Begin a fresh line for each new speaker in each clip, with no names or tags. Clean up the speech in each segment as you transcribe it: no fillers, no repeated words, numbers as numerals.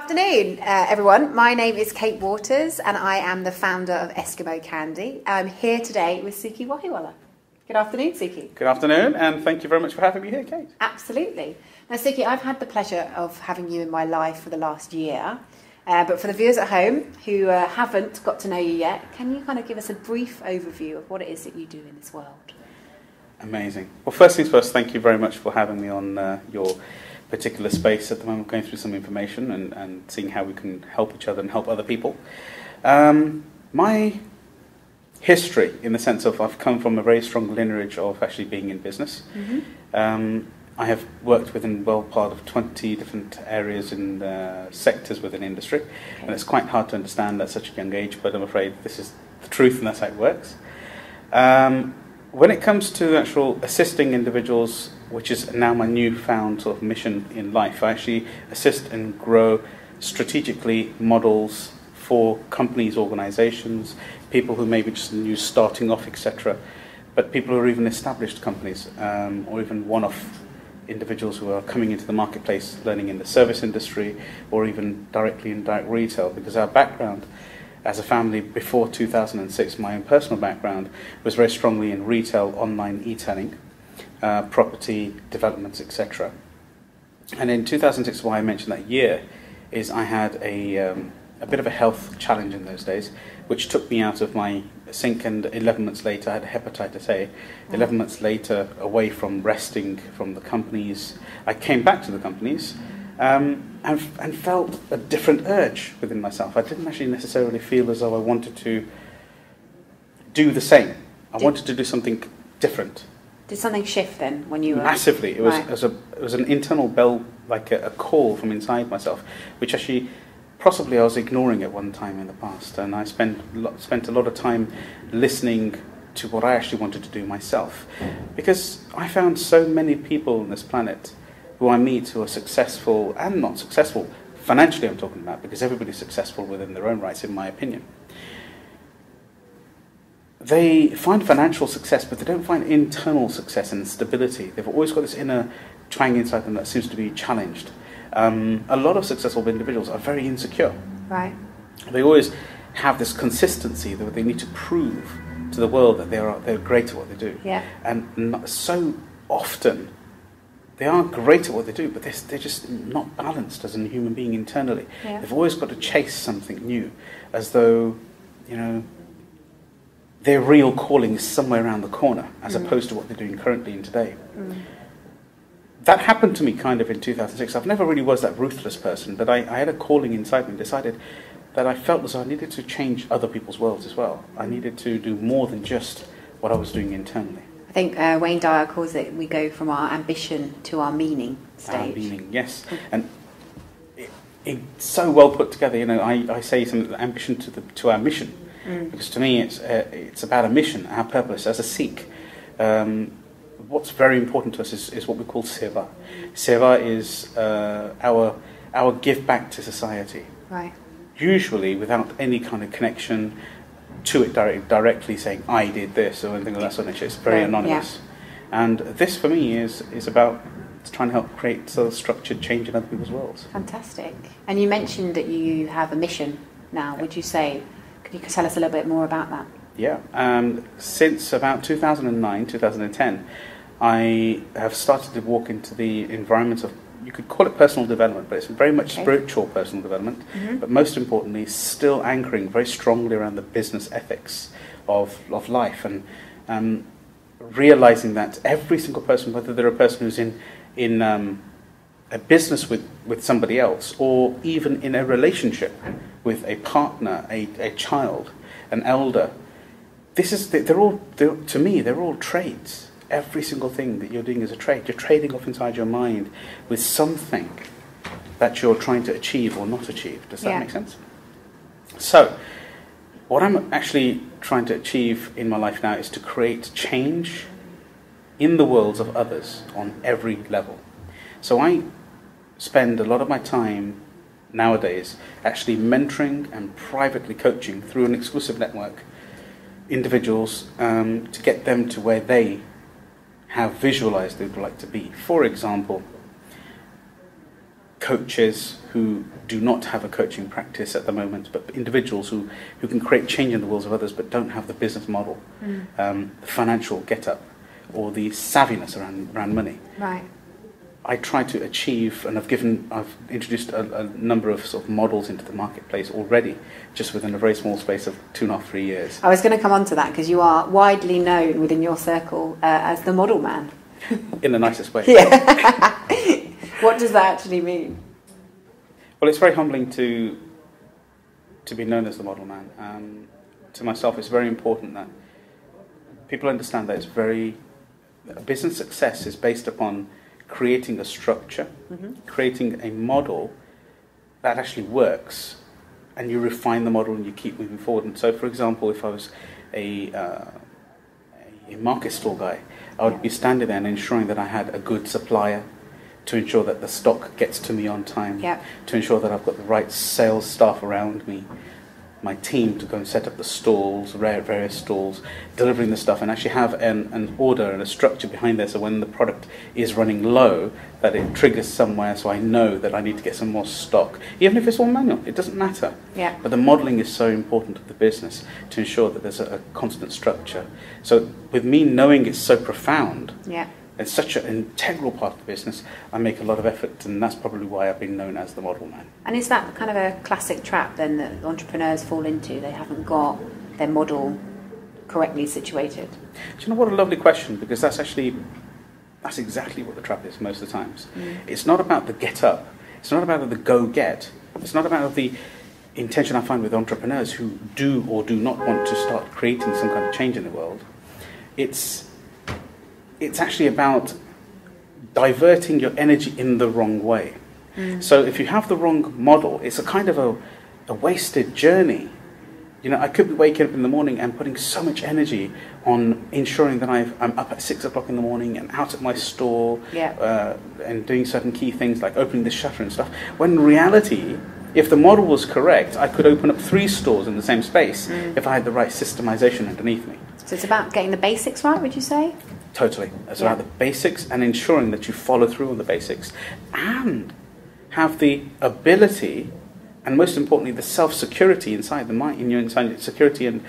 Afternoon, everyone. My name is Kate Waters and I am the founder of Eskimo Candy. I'm here today with Sukhi Wahiwala. Good afternoon, Sukhi.
Good afternoon, and thank you very much for having me here, Kate.
Absolutely. Now, Sukhi, I've had the pleasure of having you in my life for the last year, but for the viewers at home who haven't got to know you yet, can you kind of give us a brief overview of what it is that you do in this world?
Amazing. Well, first things first, thank you very much for having me on your particular space at the moment, going through some information and seeing how we can help each other and help other people. My history, in the sense of I've come from a very strong lineage of actually being in business. Mm-hmm. I have worked within well part of 20 different areas in sectors within industry, and it's quite hard to understand at such a young age, but I'm afraid this is the truth and that's how it works. When it comes to actual assisting individuals, which is now my newfound sort of mission in life, I actually assist and grow strategically models for companies, organizations, people who may be just new starting off, etc., but people who are even established companies, or even one-off individuals who are coming into the marketplace, learning in the service industry, or even directly in direct retail, because our background as a family before 2006, my own personal background was very strongly in retail, online e-tailing, property developments, etc. And in 2006, why I mentioned that year is I had a bit of a health challenge in those days, which took me out of my sync, and 11 months later I had hepatitis A. 11 months later, away from resting from the companies, I came back to the companies and felt a different urge within myself. I didn't actually necessarily feel as though I wanted to do the same. I wanted to do something different.
Did something shift then when you were...
Massively. It was an internal bell, like a call from inside myself, which actually possibly I was ignoring at one time in the past. And I spent a lot of time listening to what I actually wanted to do myself. Because I found so many people on this planet who I meet who are successful and not successful. Financially I'm talking about, because everybody's successful within their own rights, in my opinion. They find financial success, but they don't find internal success and stability. They've always got this inner twang inside them that seems to be challenged. A lot of successful individuals are very insecure.
Right.
They always have this consistency that they need to prove to the world that they're great at what they do.
Yeah.
And so often they are great at what they do, but they're just not balanced as a human being internally. Yeah. They've always got to chase something new, as though, you know, their real calling is somewhere around the corner, as opposed to what they're doing currently and today. That happened to me kind of in 2006. I've never really was that ruthless person, but I had a calling inside me and decided that I felt as though I needed to change other people's worlds as well. I needed to do more than just what I was doing internally.
I think Wayne Dyer calls it, we go from our ambition to our meaning stage.
Our meaning, yes. And it's so well put together. You know, I say something, ambition to our mission. Because to me it's about a mission, our purpose as a Sikh. What's very important to us is what we call seva. Seva is our give back to society.
Right. Usually
without any kind of connection to it directly saying I did this or anything of that sort of nature. It's very anonymous. Yeah. And this for me is about trying to help create sort of structured change in other people's worlds.
Fantastic. And you mentioned that you have a mission now. Would you say, could you tell us a little bit more about that?
Yeah. Since about 2009, 2010, I have started to walk into the environment of, you could call it personal development, but it's very much spiritual personal development, but most importantly, still anchoring very strongly around the business ethics of life, and realizing that every single person, whether they're a person who's in a business with somebody else, or even in a relationship with a partner, a child, an elder, they're all trades. Every single thing that you're doing is a trade. You're trading off inside your mind with something that you're trying to achieve or not achieve. Does that make sense? So, what I'm actually trying to achieve in my life now is to create change in the worlds of others on every level. So I spend a lot of my time nowadays actually mentoring and privately coaching through an exclusive network individuals to get them to where they have visualized they would like to be. For example, coaches who do not have a coaching practice at the moment, but individuals who can create change in the worlds of others but don't have the business model, the financial get-up, or the savviness around money.
Right.
I try to achieve, and I've introduced a number of sort of models into the marketplace already, just within a very small space of 2.5, 3 years.
I was going to come on to that, because you are widely known within your circle as the model man.
In the nicest way.
Yeah. What does that actually mean?
Well, it's very humbling to be known as the model man. To myself, it's very important that people understand that business success is based upon creating a structure, creating a model that actually works, and you refine the model and you keep moving forward. And so, for example, if I was a market store guy, I would be standing there and ensuring that I had a good supplier, to ensure that the stock gets to me on time, to ensure that I've got the right sales staff around me, my team to go and set up the stalls, various stalls, delivering the stuff, and actually have an order and a structure behind there, so when the product is running low, that it triggers somewhere, so I know that I need to get some more stock. Even if it's all manual, it doesn't matter.
Yeah.
But the modelling is so important to the business to ensure that there's a constant structure. So with me knowing it's so profound, it's such an integral part of the business, I make a lot of effort, and that's probably why I've been known as the model man. And
is that kind of a classic trap then that entrepreneurs fall into? They haven't got their model correctly situated?
Do you know what a lovely question, because that's exactly what the trap is most of the times. It's not about the get up, it's not about the go get, it's not about the intention I find with entrepreneurs who do or do not want to start creating some kind of change in the world. It's actually about diverting your energy in the wrong way. So if you have the wrong model, it's a kind of a wasted journey. You know, I could be waking up in the morning and putting so much energy on ensuring that I'm up at 6 o'clock in the morning and out at my store, and doing certain key things like opening the shutter and stuff. When in reality, if the model was correct, I could open up 3 stores in the same space if I had the right systemization underneath me.
So it's about getting the basics right, would you say?
Totally. It's about the basics and ensuring that you follow through on the basics and have the ability, and most importantly, the self-security inside the mind, inside security and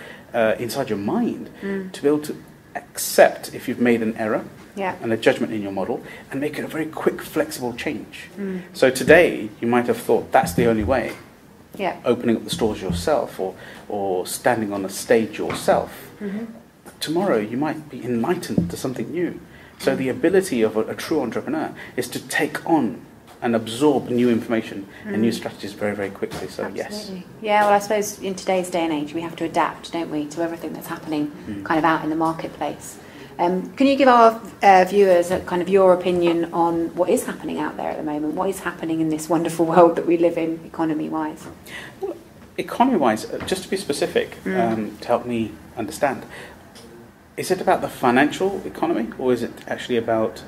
inside your mind, to be able to accept if you've made an error and a judgment in your model, and make it a very quick, flexible change. So today, you might have thought that's the only way. Opening up the stores yourself, or standing on a stage yourself. Tomorrow you might be enlightened to something new. So the ability of a true entrepreneur is to take on and absorb new information and new strategies very, very quickly. So yes.
Yeah, well, I suppose in today's day and age we have to adapt, don't we, to everything that's happening kind of out in the marketplace. Can you give our viewers kind of your opinion on what is happening out there at the moment? What is happening in this wonderful world that we live in, economy-wise?
Well, economy-wise, just to be specific, to help me understand, is it about the financial economy, or is it actually about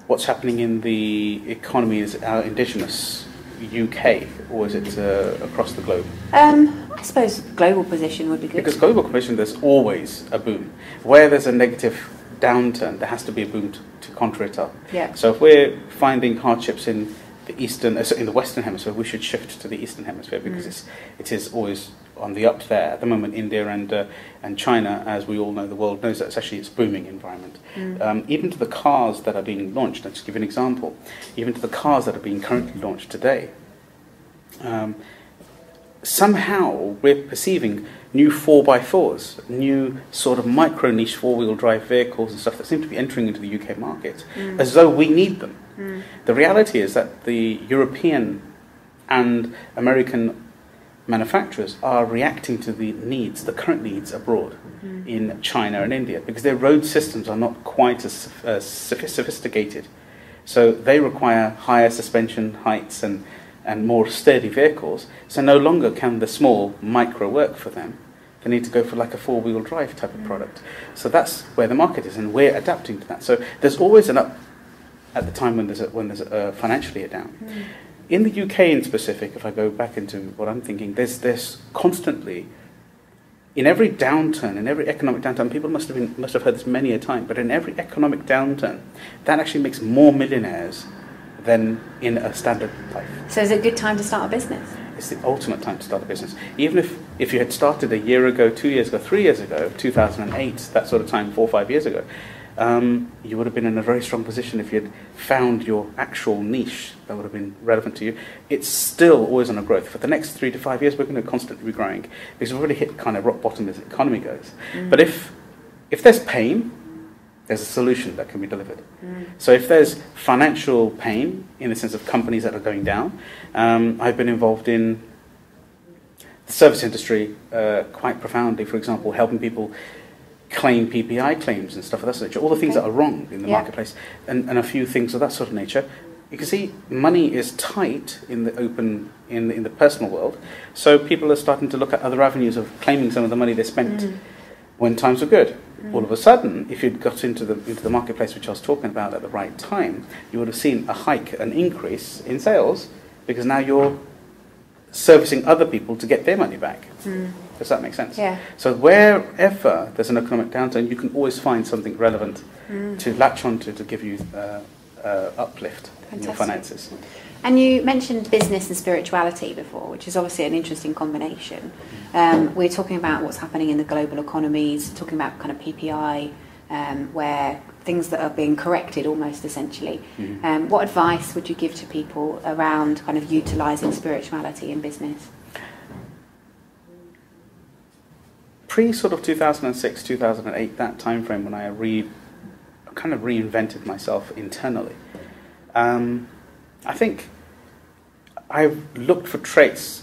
what's happening in the economy as our indigenous UK, or is it across the globe?
I suppose global position would be good.
Because global position, there's always a boom. Where there's a negative downturn, there has to be a boom to conquer it up. So if we're finding hardships in the Western Hemisphere, we should shift to the Eastern Hemisphere, because it is always on the up there. At the moment, India and China, as we all know, the world knows that it's booming environment. Even to the cars that are being launched, let's give you an example, even to the cars that are being currently launched today, somehow we're perceiving new 4x4s, new sort of micro niche 4-wheel drive vehicles and stuff that seem to be entering into the UK market, as though we need them. The reality is that the European and American manufacturers are reacting to the current needs abroad in China and India, because their road systems are not quite as sophisticated. So they require higher suspension heights and more sturdy vehicles. So no longer can the small micro work for them. They need to go for like a 4-wheel drive type of product. So that's where the market is, and we're adapting to that. So there's always an up at the time when there's financially a down. In the UK in specific, if I go back into what I'm thinking, there's constantly, in every downturn, in every economic downturn, people must have heard this many a time, but in every economic downturn, that actually makes more millionaires than in a standard life.
So is it a good time to start a business?
It's the ultimate time to start a business. Even if you had started a year ago, 2 years ago, 3 years ago, 2008, that sort of time, 4 or 5 years ago, you would have been in a very strong position if you had found your actual niche that would have been relevant to you. It's still always on a growth. For the next 3 to 5 years, we're going to constantly be growing because we've already hit kind of rock bottom as the economy goes. But if there's pain, there's a solution that can be delivered. So if there's financial pain, in the sense of companies that are going down, I've been involved in the service industry quite profoundly, for example, helping people claim PPI claims and stuff of that nature, all the things that are wrong in the marketplace, and a few things of that sort of nature. You can see money is tight in the open, in the personal world, so people are starting to look at other avenues of claiming some of the money they spent when times were good. All of a sudden, if you'd got into the marketplace, which I was talking about at the right time, you would have seen a hike, an increase in sales, because now you're servicing other people to get their money back. Does that make sense?
Yeah.
So wherever there's an economic downturn, you can always find something relevant to latch onto to give you uplift in your finances.
And you mentioned business and spirituality before, which is obviously an interesting combination. We're talking about what's happening in the global economies, talking about kind of PPI, where things that are being corrected almost essentially. What advice would you give to people around kind of utilising spirituality in business?
Pre sort of 2006, 2008, that time frame when I kind of reinvented myself internally, I think I've looked for traits.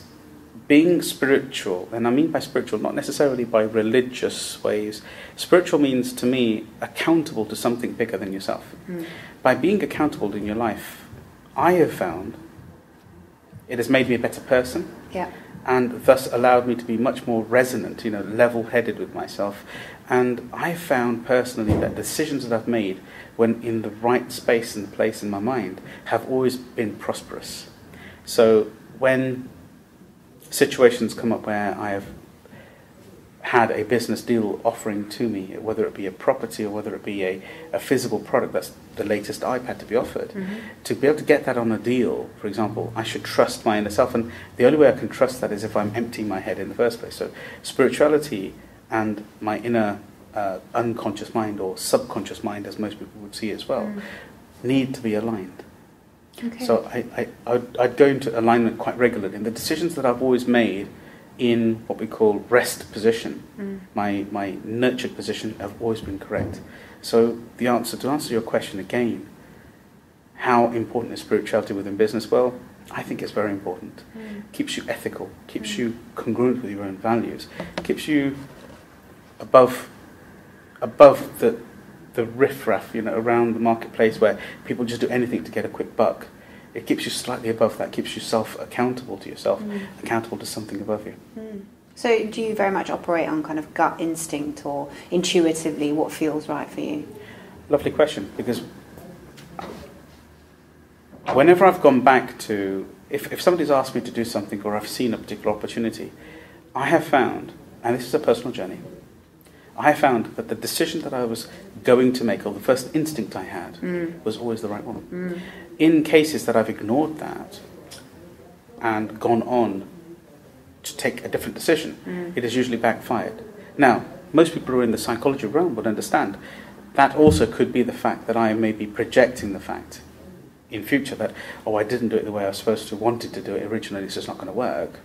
Being spiritual, and I mean by spiritual not necessarily by religious ways. Spiritual means to me accountable to something bigger than yourself. By being accountable in your life, I have found it has made me a better person, and thus allowed me to be much more resonant, level-headed with myself. And I found personally that decisions that I've made when in the right space and place in my mind have always been prosperous. So when situations come up where I have had a business deal offering to me, whether it be a property or whether it be a physical product, that's the latest iPad to be offered, to be able to get that on a deal, for example, I should trust my inner self, and the only way I can trust that is if I'm emptying my head in the first place. So spirituality and my inner unconscious mind, or subconscious mind as most people would see as well, need to be aligned. So I'd go into alignment quite regularly, and the decisions that I've always made in what we call rest position, my nurtured position, have always been correct. So to answer your question again, how important is spirituality within business? Well, I think it's very important. Keeps you ethical, keeps you congruent with your own values, keeps you above the riffraff, around the marketplace where people just do anything to get a quick buck. It keeps you slightly above that, keeps you accountable to yourself, accountable to something above you.
So do you very much operate on kind of gut instinct or intuitively what feels right for you?
Lovely question, because whenever I've gone back to, if somebody's asked me to do something or I've seen a particular opportunity, I have found, and this is a personal journey, I have found that the decision that I was going to make, or the first instinct I had, was always the right one. In cases that I've ignored that and gone on to take a different decision, it has usually backfired. Now, most people who are in the psychology realm would understand that also could be the fact that I may be projecting the fact in future that, I didn't do it the way I was supposed to, wanted to do it originally, it's just not going to work.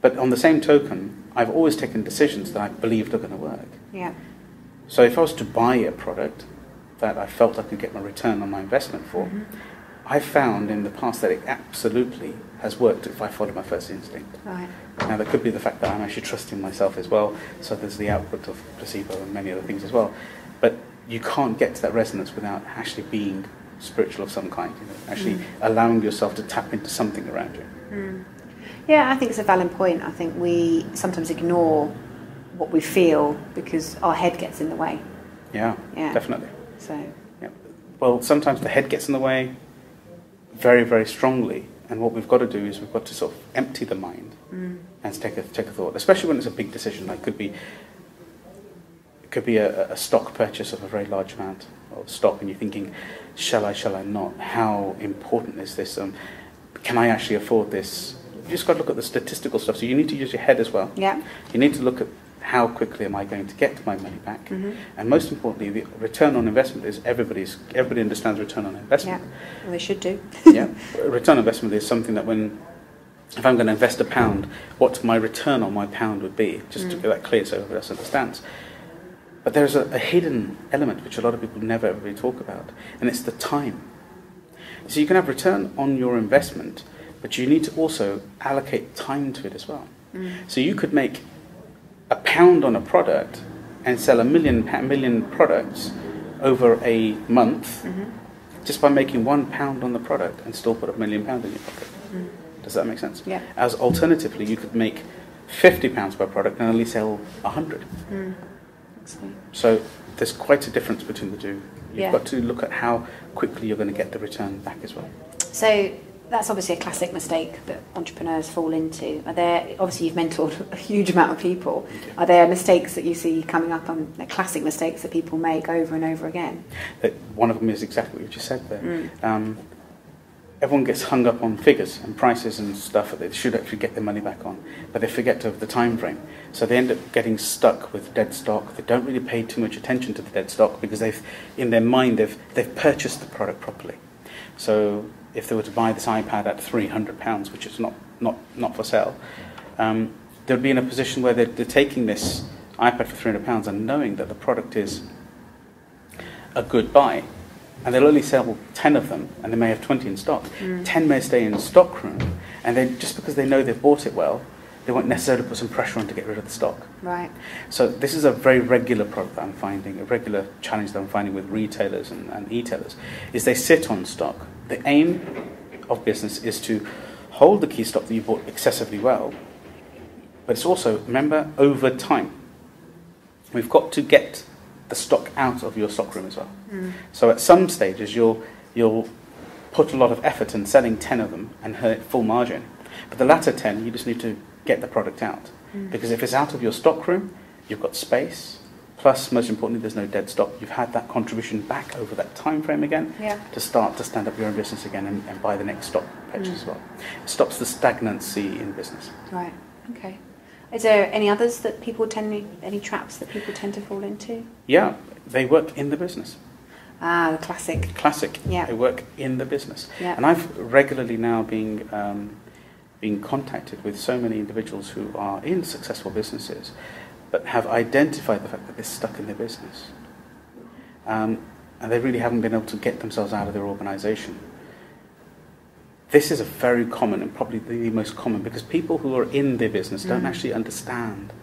But on the same token, I've always taken decisions that I believed are going to work. So if I was to buy a product that I felt I could get my return on my investment for, I found in the past that it absolutely has worked if I followed my first instinct. Now, there could be the fact that I'm actually trusting myself as well, so there's the output of placebo and many other things as well. But you can't get to that resonance without actually being spiritual of some kind, actually allowing yourself to tap into something around you.
Yeah, I think it's a valid point. I think we sometimes ignore what we feel because our head gets in the way.
Yeah. Definitely.
So.
Yeah. Well, sometimes the head gets in the way very, very strongly, and what we've got to do is we've got to sort of empty the mind and take a thought, especially when it's a big decision. Like it could be a stock purchase of a very large amount of stock, and you're thinking, shall I not? How important is this? Can I actually afford this? You just got to look at the statistical stuff. So you need to use your head as well.
Yeah.
You need to look at how quickly am I going to get my money back?
Mm-hmm.
And most importantly, the return on investment is everybody understands return on investment.
Yeah, well, they should do.
Yeah, return on investment is something that if I'm going to invest £1, what my return on my £1 would be, just to get that clear so everybody else understands. But there's a hidden element which a lot of people never ever really talk about, and it's the time. So you can have return on your investment, but you need to also allocate time to it as well. So you could make £1 on a product and sell a million products over a month just by making £1 on the product and still put £1 million in your pocket. Does that make sense?
Yeah.
As alternatively, you could make £50 per product and only sell 100.
Excellent.
So there's quite a difference between the two. You've
Yeah.
got to look at how quickly you're going to get the return back as well.
So that's obviously a classic mistake that entrepreneurs fall into. Are there, obviously you've mentored a huge amount of people. Are there mistakes that you see coming up, on classic mistakes that people make over and over again?
One of them is exactly what you just said there. Everyone gets hung up on figures and prices and stuff that they should actually get their money back on, but they forget of the time frame. So they end up getting stuck with dead stock. They don't really pay too much attention to the dead stock because in their mind they've purchased the product properly. So if they were to buy this iPad at £300, which is not for sale, they'd be in a position where they're taking this iPad for £300 and knowing that the product is a good buy. And they'll only sell 10 of them, and they may have 20 in stock. 10 may stay in stock room, and then just because they know they've bought it well, they won't necessarily put some pressure on to get rid of the stock.
Right.
So this is a very regular product that I'm finding, a regular challenge that I'm finding with retailers and e-tailers, is they sit on stock. The aim of business is to hold the key stock that you bought excessively well, but it's also, remember, over time. We've got to get the stock out of your stockroom as well. So at some stages you'll put a lot of effort in selling 10 of them and hit full margin. But the latter 10 you just need to get the product out. Because if it's out of your stockroom, you've got space, plus most importantly there's no dead stock. You've had that contribution back over that time frame again to start to stand up your own business again and buy the next stock purchase as well. It stops the stagnancy in business.
Right, okay. Is there any others that any traps that people tend to fall into?
Yeah, they work in the business.
Ah, the classic.
Classic.
Yeah.
They work in the business.
Yeah.
And I've regularly now being contacted with so many individuals who are in successful businesses but have identified the fact that they're stuck in their business. And they really haven't been able to get themselves out of their organisation. This is a very common and probably the most common, because people who are in their business don't actually understand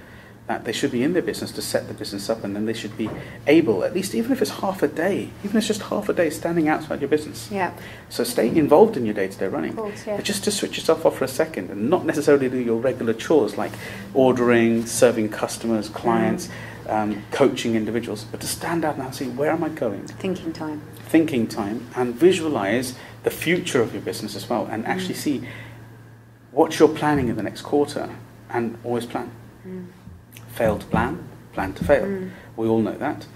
that they should be in their business to set the business up, and then they should be able, at least even if it's half a day, even if it's just half a day, standing outside your business.
Yeah.
So stay involved in your day-to-day running.
Of course, yeah.
But just to switch yourself off for a second and not necessarily do your regular chores like ordering, serving customers, clients, coaching individuals, but to stand out and see, where am I going?
Thinking time.
Thinking time, and visualize the future of your business as well, and actually see what you're planning in the next quarter, and always plan. Fail to plan, plan to fail. We all know that.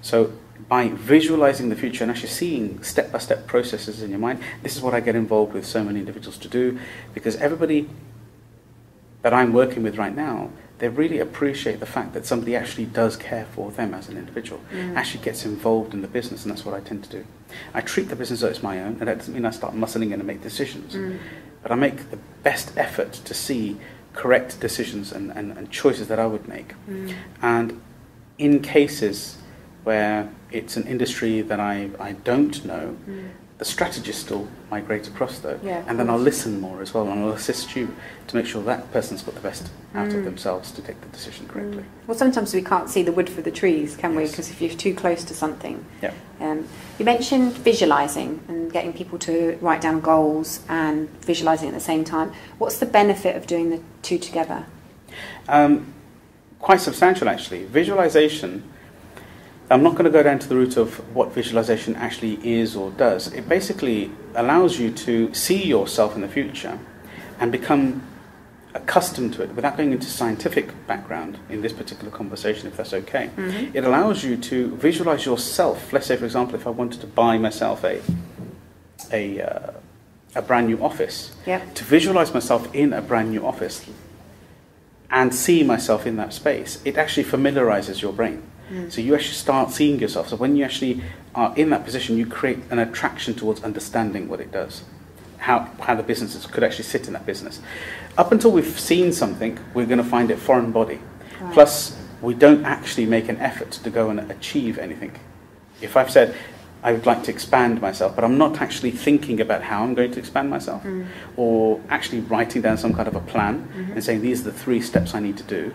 So by visualizing the future and actually seeing step-by-step processes in your mind, this is what I get involved with so many individuals to do, because everybody that I'm working with right now, they really appreciate the fact that somebody actually does care for them as an individual, actually gets involved in the business, and that's what I tend to do. I treat the business as it's my own, and that doesn't mean I start muscling in and make decisions, but I make the best effort to see correct decisions and choices that I would make. And in cases where it's an industry that I don't know, the strategy is still migrate across though, and then I'll listen more as well, and I'll assist you to make sure that person's got the best out of themselves to take the decision correctly.
Well, sometimes we can't see the wood for the trees, can we? Because if you're too close to something. You mentioned visualising and getting people to write down goals and visualising at the same time. What's the benefit of doing the two together?
Quite substantial, actually. Visualisation, I'm not going to go down to the root of what visualisation actually is or does. It basically allows you to see yourself in the future and become accustomed to it, without going into scientific background in this particular conversation, if that's okay, it allows you to visualize yourself. Let's say, for example, if I wanted to buy myself a brand new office, to visualize myself in a brand new office and see myself in that space, it actually familiarizes your brain. So you actually start seeing yourself. So when you actually are in that position, you create an attraction towards understanding what it does, how the businesses could actually sit in that business. Up until we've seen something, we're going to find it foreign body. Right. Plus, we don't actually make an effort to go and achieve anything. If I've said, I would like to expand myself, but I'm not actually thinking about how I'm going to expand myself, or actually writing down some kind of a plan and saying, these are the 3 steps I need to do.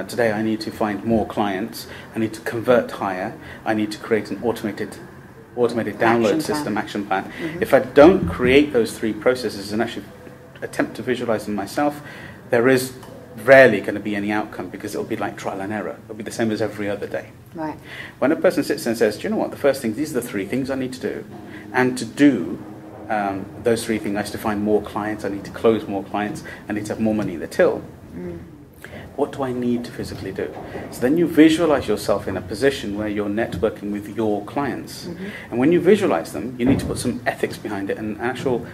Today I need to find more clients, I need to convert higher, I need to create an automated download system, action plan. If I don't create those 3 processes and actually attempt to visualize them myself, there is rarely going to be any outcome, because it'll be like trial and error. It'll be the same as every other day.
Right.
When a person sits there and says, do you know what, the first thing, these are the 3 things I need to do, and to do those 3 things, I need to find more clients, I need to close more clients, I need to have more money in the till. What do I need to physically do? So then you visualize yourself in a position where you're networking with your clients. And when you visualize them, you need to put some ethics behind it, and actual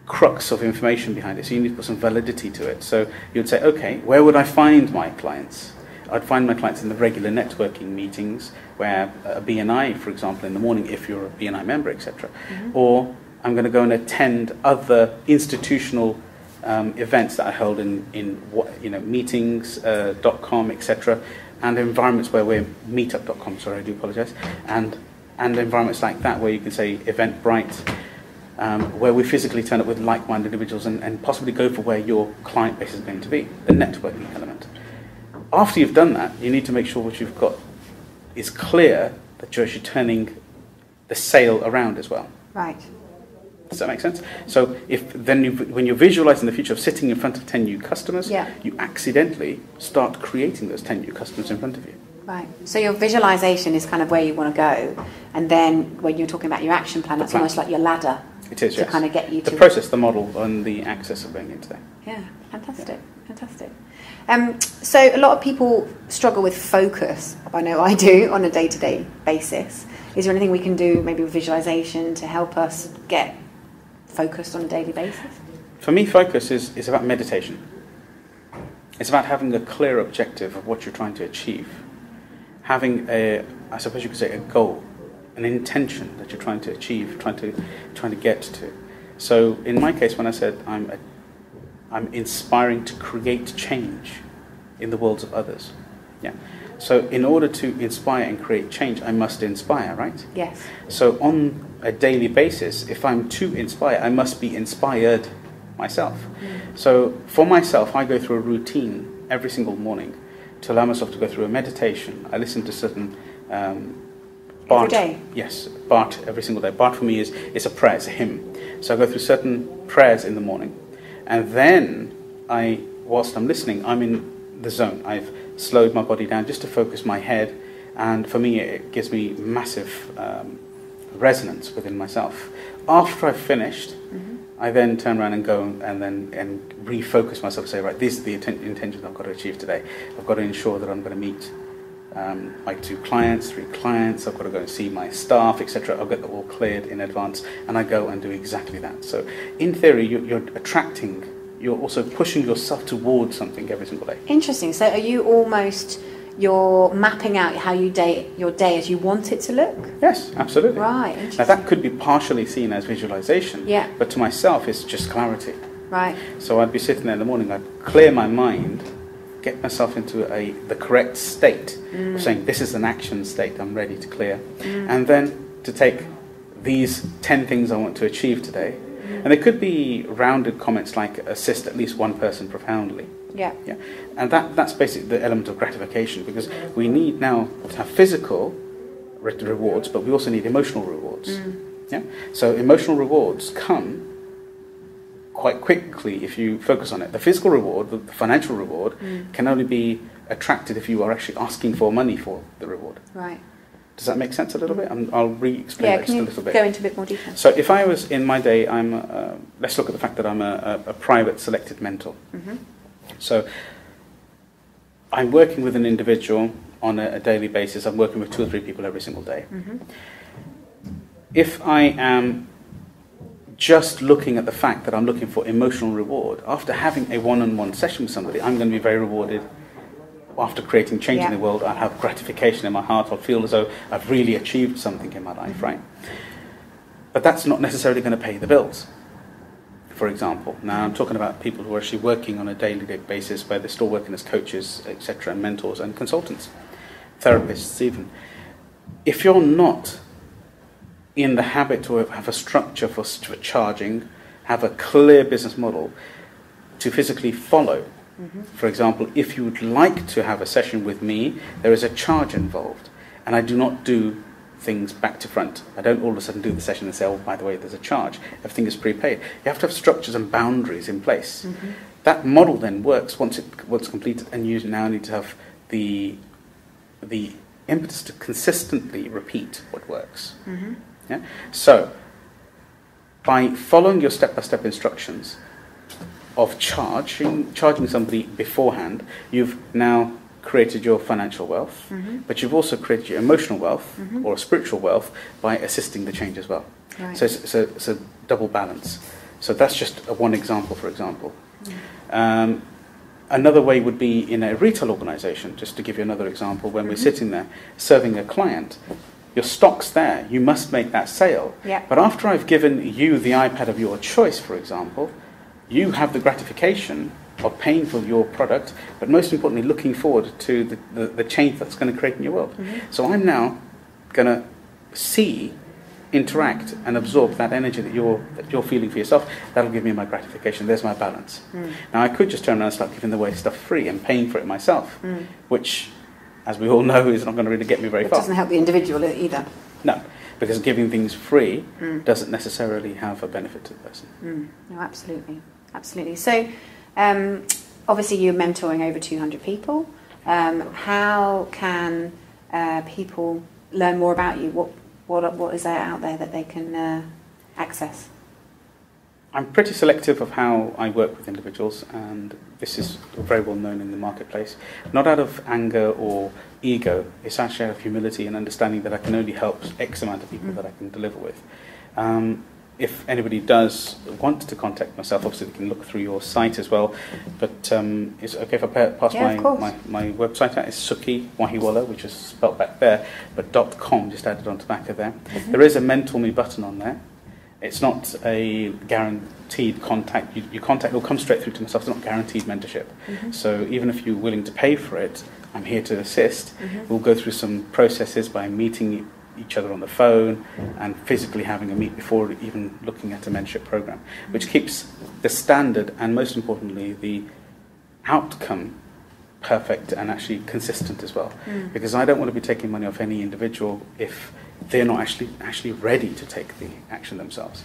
crux of information behind it. So you need to put some validity to it. So you'd say, okay, where would I find my clients? I'd find my clients in the regular networking meetings, where a BNI, for example, in the morning, if you're a BNI member, etc. Or I'm going to go and attend other institutional events that are held in meetings.com, etc., and environments where we're meetup.com. Sorry, I do apologise. And environments like that, where you can say Eventbrite, where we physically turn up with like-minded individuals and possibly go for where your client base is going to be, the networking element. After you've done that, you need to make sure what you've got is clear, that you're actually turning the sale around as well.
Right.
Does that make sense? So when you're visualizing the future of sitting in front of 10 new customers, you accidentally start creating those 10 new customers in front of you.
Right. So your visualization is kind of where you want to go, and then when you're talking about your action plan, that's almost like your ladder.
It is,
to kind of get you to
the process, the model, and the access of going into there.
Yeah, fantastic, fantastic. So a lot of people struggle with focus. I know I do on a day-to-day basis. Is there anything we can do, maybe with visualization, to help us get focused on a daily basis?
For me, focus is about meditation. It's about having a clear objective of what you're trying to achieve. Having I suppose you could say, a goal, an intention that you're trying to achieve, trying to get to. So in my case, when I said I'm inspiring to create change in the worlds of others. Yeah. So in order to inspire and create change, I must inspire, right?
Yes.
So on a daily basis, if I'm to inspire, I must be inspired myself. So for myself, I go through a routine every single morning to allow myself to go through a meditation. I listen to certain Bart.
Every day?
Yes, Bart every single day. Bart for me is a prayer, it's a hymn. So I go through certain prayers in the morning, and then whilst I'm listening, I'm in the zone. I've slowed my body down just to focus my head, and for me it gives me massive resonance within myself. After I've finished, I then turn around and go and refocus myself and say, right, these are the intentions I've got to achieve today. I've got to ensure that I'm going to meet my 2 clients, 3 clients, I've got to go and see my staff, etc. I'll get that all cleared in advance, and I go and do exactly that. So in theory, you're attracting, you're also pushing yourself towards something every single day.
Interesting. So are you you're mapping out how your day as you want it to look?
Yes, absolutely.
Right, interesting.
Now that could be partially seen as visualization, but to myself it's just clarity.
Right.
So I'd be sitting there in the morning, I'd clear my mind, get myself into the correct state of saying, this is an action state, I'm ready to clear. And then to take these 10 things I want to achieve today, and there could be rounded comments like assist at least one person profoundly.
Yeah.
And that's basically the element of gratification, because we need now to have physical rewards, but we also need emotional rewards. Yeah. So emotional rewards come quite quickly if you focus on it. The physical reward, the financial reward, can only be attracted if you are actually asking for money for the reward.
Right.
Does that make sense a little bit? I'll re-explain that just a little bit.
Go into a bit more detail?
So if I was in my day, let's look at the fact that I'm a private selected mentor. So I'm working with an individual on a daily basis. I'm working with 2 or 3 people every single day. If I am just looking at the fact that I'm looking for emotional reward, after having a one-on-one session with somebody, I'm going to be very rewarded. After creating change in the world, I'll have gratification in my heart. I'll feel as though I've really achieved something in my life, right? But that's not necessarily going to pay the bills, for example. Now, I'm talking about people who are actually working on a daily basis, where they're still working as coaches, etc., and mentors and consultants, therapists even. If you're not in the habit to have a structure for charging, have a clear business model to physically follow. For example, if you would like to have a session with me, there is a charge involved. And I do not do things back to front. I don't all of a sudden do the session and say, oh, by the way, there's a charge. Everything is prepaid. You have to have structures and boundaries in place. That model then works once it's completed, and you now need to have the impetus to consistently repeat what works. Yeah? So, by following your step-by-step instructions of charging somebody beforehand, you've now created your financial wealth, but you've also created your emotional wealth or spiritual wealth by assisting the change as well. Right. So it's a double balance. So that's just one example, for example. Another way would be in a retail organization, just to give you another example, when we're sitting there serving a client, your stock's there, you must make that sale.
Yeah.
But after I've given you the iPad of your choice, for example, you have the gratification of paying for your product, but most importantly, looking forward to the change that's going to create in your world. So I'm now going to see, interact, and absorb that energy that you're feeling for yourself. That'll give me my gratification. There's my balance. Now, I could just turn around and start giving away stuff free and paying for it myself, which, as we all know, is not going to really get me very far.
It doesn't help the individual either.
No. Because giving things free doesn't necessarily have a benefit to the person.
No, absolutely. Absolutely. So, obviously you're mentoring over 200 people. How can people learn more about you? What is there out there that they can access?
I'm pretty selective of how I work with individuals, and this is very well known in the marketplace. Not out of anger or ego, it's actually out of humility and understanding that I can only help X amount of people that I can deliver with. If anybody does want to contact myself, obviously they can look through your site as well. But it's okay if I pass my website out. It's Sukhi Wahiwala, which is spelled back there, but .com just added on the back of there. There is a Mentor Me button on there. It's not a guaranteed contact. You contact will come straight through to myself. It's not guaranteed mentorship. So even if you're willing to pay for it, I'm here to assist. We'll go through some processes by meeting each other on the phone and physically having a meet before even looking at a mentorship program, which keeps the standard and, most importantly, the outcome perfect and actually consistent as well. Because I don't want to be taking money off any individual if they're not actually ready to take the action themselves.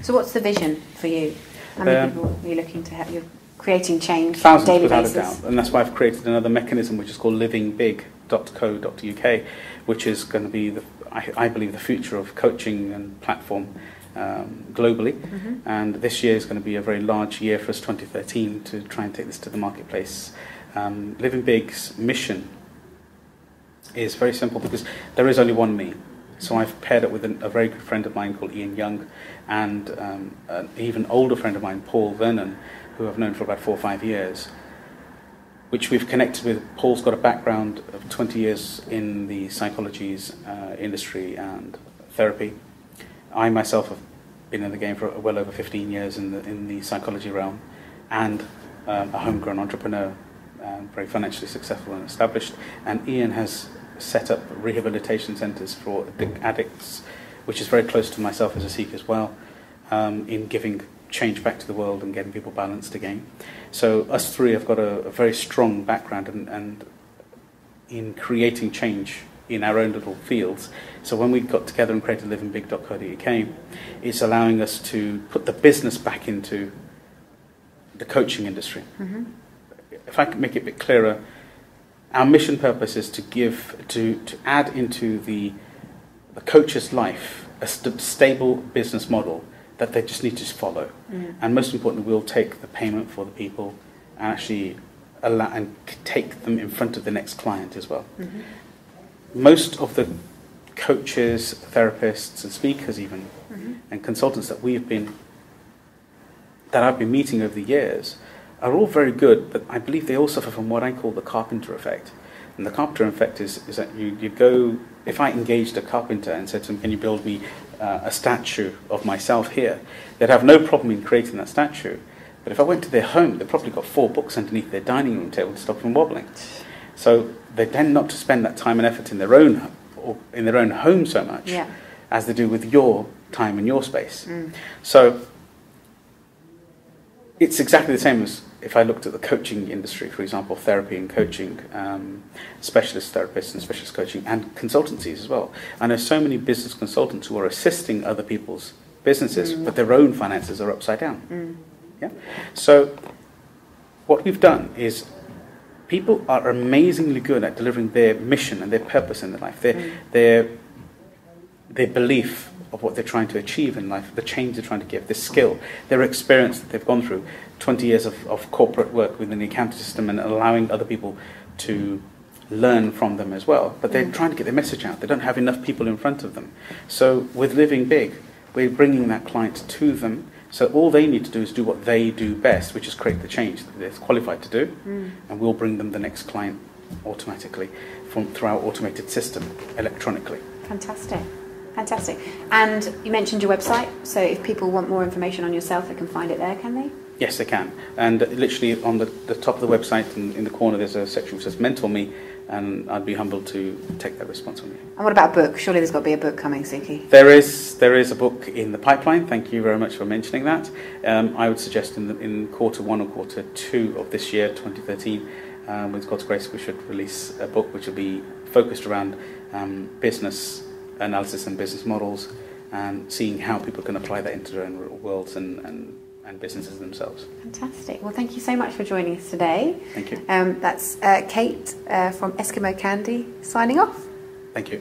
So
what's the vision for you? How many people are you looking to have? You're creating change
thousands,
on a daily
without
basis.
a doubt. And that's why I've created another mechanism which is called livingbig.co.uk, which is going to be, I believe, the future of coaching and platform globally. And this year is going to be a very large year for us, 2013, to try and take this to the marketplace. Living Big's mission is very simple because there is only one me. So I've paired it with a very good friend of mine called Ian Young, and an even older friend of mine, Paul Vernon, who I've known for about 4 or 5 years, which we've connected with. Paul's got a background of 20 years in the psychology's industry and therapy. I myself have been in the game for well over 15 years in the psychology realm, and a homegrown entrepreneur, very financially successful and established. And Ian has set up rehabilitation centres for addicts, which is very close to myself as a Sikh as well, in giving change back to the world and getting people balanced again. So us three have got a very strong background and in creating change in our own little fields. So when we got together and created livingbig.co.uk, it's allowing us to put the business back into the coaching industry. If I could make it a bit clearer, our mission purpose is to add into the the coach's life a stable business model that they just need to follow. And most importantly, we'll take the payment for the people and actually allow and take them in front of the next client as well. Most of the coaches, therapists, and speakers even, and consultants that I've been meeting over the years are all very good, but I believe they all suffer from what I call the carpenter effect. And the carpenter effect is that you go, if I engaged a carpenter and said to him, can you build me a statue of myself here, they'd have no problem in creating that statue. But if I went to their home, they've probably got 4 books underneath their dining room table to stop them wobbling. So they tend not to spend that time and effort in their own home so much as they do with your time and your space. So it's exactly the same as if I looked at the coaching industry, for example, therapy and coaching, specialist therapists and specialist coaching, and consultancies as well. I know so many business consultants who are assisting other people's businesses, but their own finances are upside down. Yeah. So what we've done is people are amazingly good at delivering their mission and their purpose in their life, their belief of what they're trying to achieve in life, the change they're trying to give, their skill, their experience that they've gone through, 20 years of corporate work within the accounting system and allowing other people to learn from them as well. But they're trying to get their message out. They don't have enough people in front of them. So with Living Big, we're bringing that client to them. So all they need to do is do what they do best, which is create the change that they're qualified to do. And we'll bring them the next client automatically through our automated system, electronically.
Fantastic. Fantastic. And you mentioned your website, so if people want more information on yourself, they can find it there, can they?
Yes, they can. And literally on the top of the website, in the corner, there's a section which says Mentor Me, and I'd be humbled to take that response from you.
And what about a book? Surely there's got to be a book coming, Sukhi.
There is a book in the pipeline. Thank you very much for mentioning that. I would suggest in quarter 1 or quarter 2 of this year, 2013, with God's grace, we should release a book which will be focused around business analysis and business models, and seeing how people can apply that into their own real worlds and businesses themselves.
Fantastic. Well, thank you so much for joining us today.
Thank you.
That's Kate from Eskimo Candy signing off.
Thank you.